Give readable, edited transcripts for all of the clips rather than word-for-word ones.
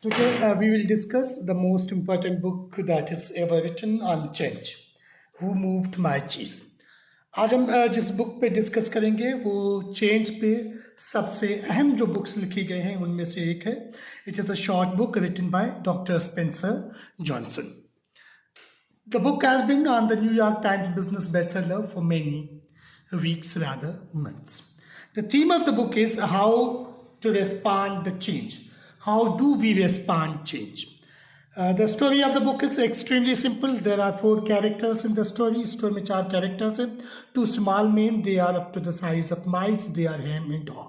Today we will discuss the most important book that is ever written on change. Who moved my cheese? आज हम जिस book पे discuss करेंगे वो change पे सबसे अहम जो बुक्स लिखी गई हैं उनमें से एक है. It is a short book written by doctor Spencer Johnson. The book has been on the New York Times business bestseller for many weeks, rather months. The theme of the book is how to respond to change. How do we respond change? The story of the book is extremely simple. There are 4 characters in the story. Story में 4 characters हैं. 2 small men. They are up to the size of mice. They are Ham and Haw.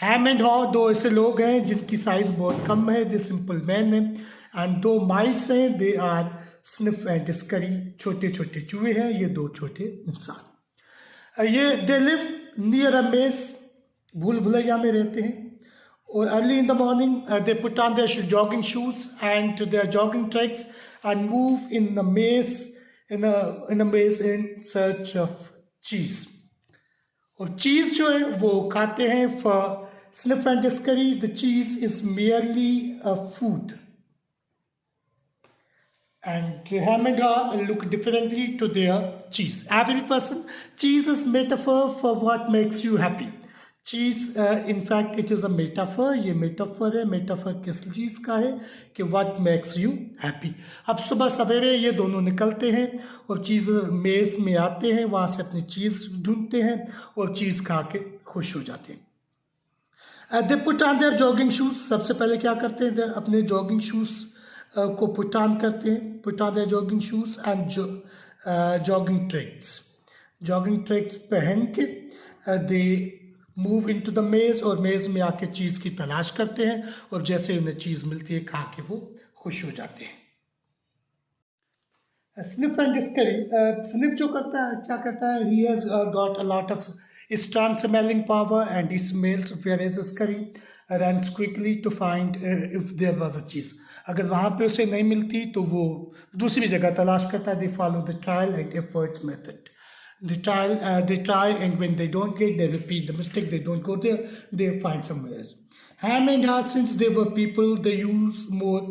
Ham and Haw 2 ऐसे लोग हैं जिनकी size बहुत कम है. They simple men हैं. And 2 mice हैं. They are Sniff and Scurry. छोटे छोटे चूहे हैं. ये 2 छोटे इंसान. ये they live near a maze. भूल भुलैया में रहते हैं. Early in the morning, they put on their jogging shoes and their jogging tracks and move in the maze in a maze in search of cheese. और cheese जो है वो खाते हैं for Sniff and Scurry. The cheese is merely a food. And Ham and Haw look differently to their cheese. Every person, cheese is metaphor for what makes you happy. Cheese in fact it is a metaphor. ये metaphor है. Metaphor किस चीज़ का है कि what makes you happy. अब सुबह सवेरे ये दोनों निकलते हैं और चीज़ मेज़ में आते हैं. वहाँ से अपनी चीज़ ढूंढते हैं और चीज़ खा के खुश हो जाते हैं. They put on their jogging shoes. सबसे पहले क्या करते हैं, अपने जॉगिंग शूज़ को पुट ऑन करते हैं. Put on their jogging shoes and jogging tracks. Jogging tracks पहन के they move in to the maze और मेज़ में आके चीज़ की तलाश करते हैं और जैसे उन्हें चीज़ मिलती है खा के वो खुश हो जाते हैं. Sniff and Scurry. स्निफ जो करता है क्या करता है, he has got a lot of strong smelling power and he smells where Scurry runs quickly to find if there was a cheese. अगर वहाँ पे उसे नहीं मिलती तो वो दूसरी जगह तलाश करता है. They follow the trial and efforts method. They try, and when they don't get, they repeat the mistake. They don't go there, they find somewhere else. Ham and Haw, since they were people, they use more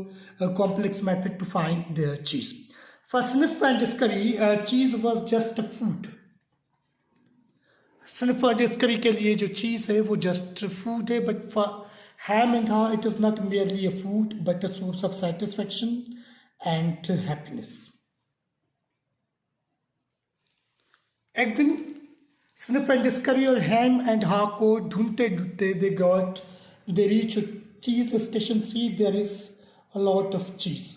complex method to find their cheese. For Sniff and Scurry, cheese was just a food. Sniff and Scurry के लिए जो cheese है वो just food है, but for Ham and Haw, it is not merely a food, but a source of satisfaction and happiness. एक दिन sniff and Scurry और हैम and हाव को ढूंढते ढूंढते they reach cheese station. C there is a lot of cheese.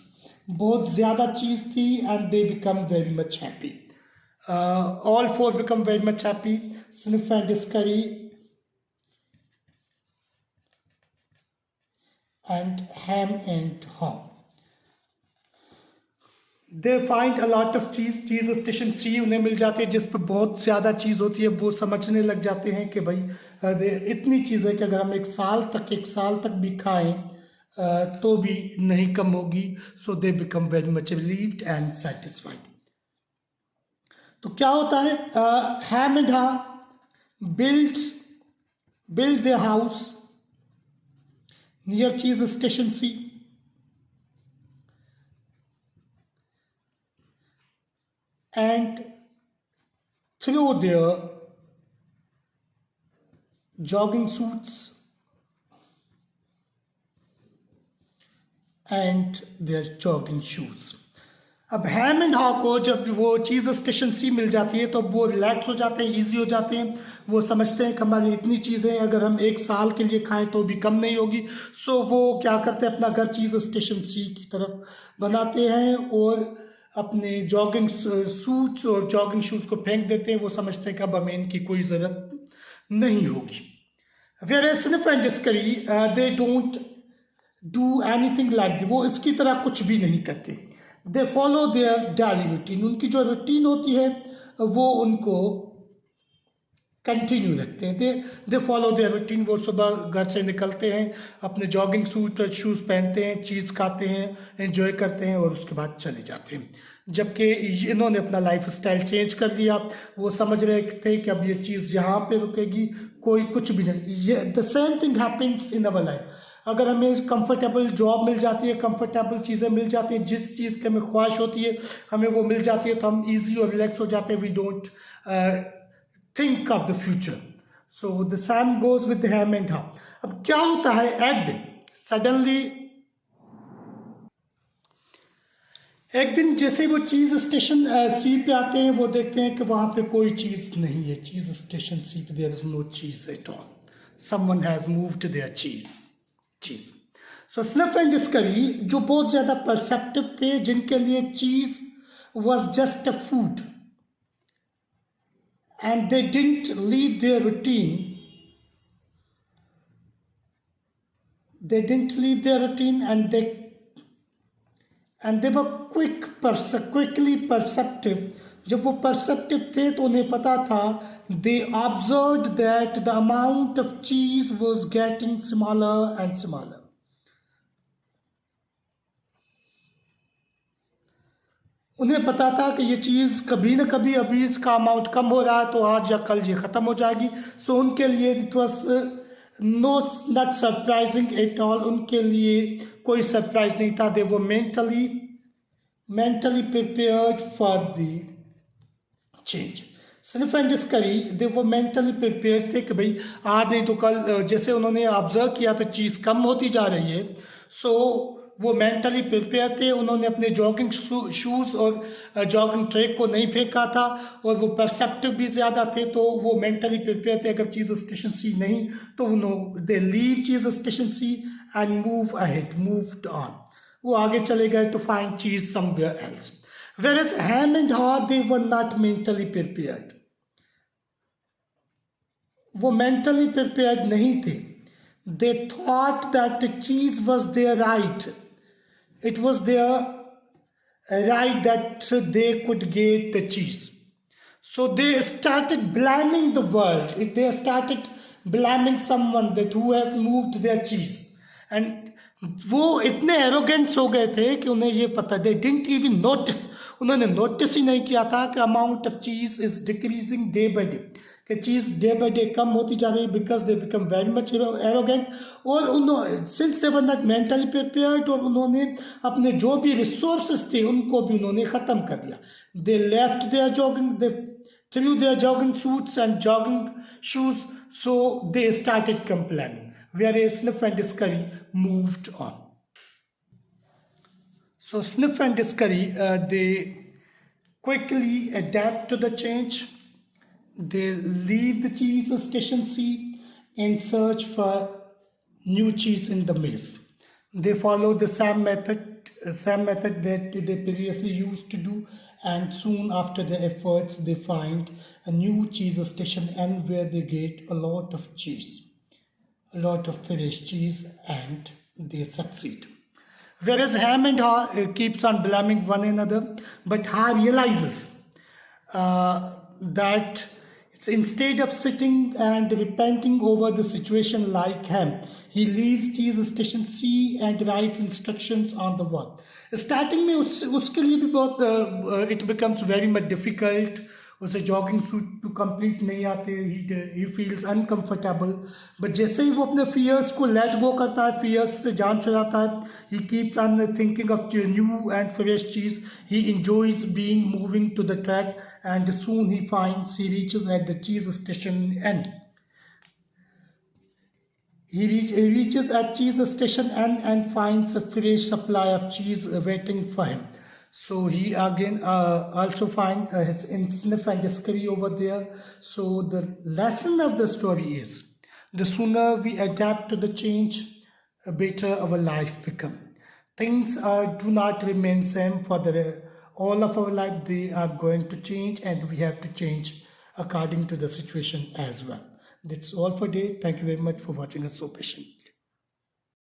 बहुत ज़्यादा cheese थी and they become very much happy. All 4 become very much happy. Sniff and Scurry and Hem and Haw. They find a lot of cheese station C उन्हें मिल जाती है जिस पर बहुत ज़्यादा चीज़ होती है. वो समझने लग जाते हैं कि भाई इतनी चीज़ है कि अगर हम एक साल तक भी खाएं तो भी नहीं कम होगी. So they become very much relieved and satisfied. तो क्या होता है, Hem and Haw build their house near cheese station C. And through their jogging suits and their jogging shoes. अब हैम एंड हाव को जब वो चीज़ स्टेशन सी मिल जाती है तो वो रिलैक्स हो जाते हैं, ईजी हो जाते हैं. वो समझते हैं कि हमारी इतनी चीज़ें अगर हम एक साल के लिए खाएं तो भी कम नहीं होगी. सो वो क्या करते हैं, अपना घर चीज़ स्टेशन सी की तरफ बनाते हैं और अपने जॉगिंग सूट्स और जॉगिंग शूज़ को फेंक देते हैं. वो समझते हैं कि अब हमें इनकी कोई ज़रूरत नहीं होगी. Whereas Sniff and Scurry, they don't do anything like that. वो इसकी तरह कुछ भी नहीं करते. They follow their daily routine. उनकी जो रूटीन होती है वो उनको कंटिन्यू रखते हैं. They follow their routine. वो सुबह घर से निकलते हैं, अपने जॉगिंग सूट और शूज़ पहनते हैं, चीज़ खाते हैं, एंजॉय करते हैं और उसके बाद चले जाते हैं. जबकि इन्होंने अपना लाइफ स्टाइल चेंज कर लिया. वो समझ रहे थे कि अब ये चीज़ यहाँ पे रुकेगी, कोई कुछ भी नहीं. ये the same thing happens in our life. अगर हमें कंफर्टेबल जॉब मिल जाती है, कंफर्टेबल चीज़ें मिल जाती हैं, जिस चीज़ की हमें ख्वाहिश होती है हमें वो मिल जाती है, तो हम ईजी और रिलैक्स हो जाते हैं. We don't think of the future. So the same goes with the Hem and Haw. अब क्या होता है, एक दिन जैसे वो चीज़ स्टेशन सी पे आते हैं, वो देखते हैं कि वहाँ पे कोई चीज़ नहीं है. चीज़ स्टेशन सी पे there is no cheese at all. Someone has moved their cheese. So Sniff and discovery, जो बहुत ज़्यादा परसेप्टिव थे, जिनके लिए cheese was just a food and they didn't leave their routine. They didn't leave their routine, and they were quickly perceptive. जब वो perceptive थे तो उन्हें पता था. They observed that the amount of cheese was getting smaller and smaller. उन्हें पता था कि ये चीज़ कभी ना कभी अभी इसका अमाउंट कम हो रहा है, तो आज या कल ये ख़त्म हो जाएगी. सो उनके लिए it was not surprising at all. उनके लिए कोई सरप्राइज नहीं था. दे वो mentally prepared for the change. Sniff and discovery, they वो मेंटली प्रिपेयर थे कि भाई आज नहीं तो कल. जैसे उन्होंने ऑब्जर्व किया था चीज़ कम होती जा रही है, सो वो मेंटली प्रिपेयर थे. उन्होंने अपने जॉगिंग शूज़ और जॉगिंग ट्रैक को नहीं फेंका था, और वो परसेप्टिव भी ज़्यादा थे, तो वो मेंटली प्रिपेयर थे. अगर चीज़ स्टेशन सी नहीं तो they leave cheese station C and moved on. वो आगे चले गए to find cheese somewhere else. Whereas Ham and Haw, they were not mentally prepared. वो mentally prepared नहीं थे. They thought that the cheese was their right. It was their right that they could get the cheese. So they started blaming the world. They started blaming someone that who has moved their cheese. And वो इतने एरोगेंट्स हो गए थे कि उन्हें ये पता, they didn't even notice. उन्होंने नोटिस ही नहीं किया था कि amount of cheese is decreasing day by day, कि चीज़ डे बाय डे कम होती जा रही है, because they become very much arrogant. और उन्होंने since they were not mentally prepared, और उन्होंने अपने जो भी रिसोर्सेज थे उनको भी उन्होंने ख़त्म कर दिया. They left their jogging, they threw their jogging suits and jogging shoes. So they started complaining. Whereas Sniff and Discovery moved on. So Sniff and Discovery, they quickly adapt to the change. They leave the cheese station C and search for new cheese in the maze. They follow the same method that they previously used to do, and soon after the efforts they find a new cheese station and where they get a lot of cheese. A lot of fresh cheese, and they succeed. Whereas Ham and Haw keeps on blaming one another, but Haw realizes that it's instead of sitting and repenting over the situation like Ham, he leaves cheese station C and writes instructions on the wall. Starting में उसके लिए भी बहुत it becomes very much difficult. उसे jogging suit to complete नहीं आते. He feels uncomfortable. But जैसे ही वो अपने फियर्स को लेट गो करता है, फियर्स से जान छुड़ाता है, he keeps on thinking of new and fresh cheese. He enjoys being moving to the track, and soon he finds he reaches at the cheese station end. He reaches at cheese station and finds a fresh supply of cheese waiting for him. So he again also finds his Sniff and Discovery over there. So the lesson of the story is, the sooner we adapt to the change, the better our life become. Things do not remain same for all of our life. They are going to change, and we have to change according to the situation as well. That's all for today. Thank you very much for watching us so patiently.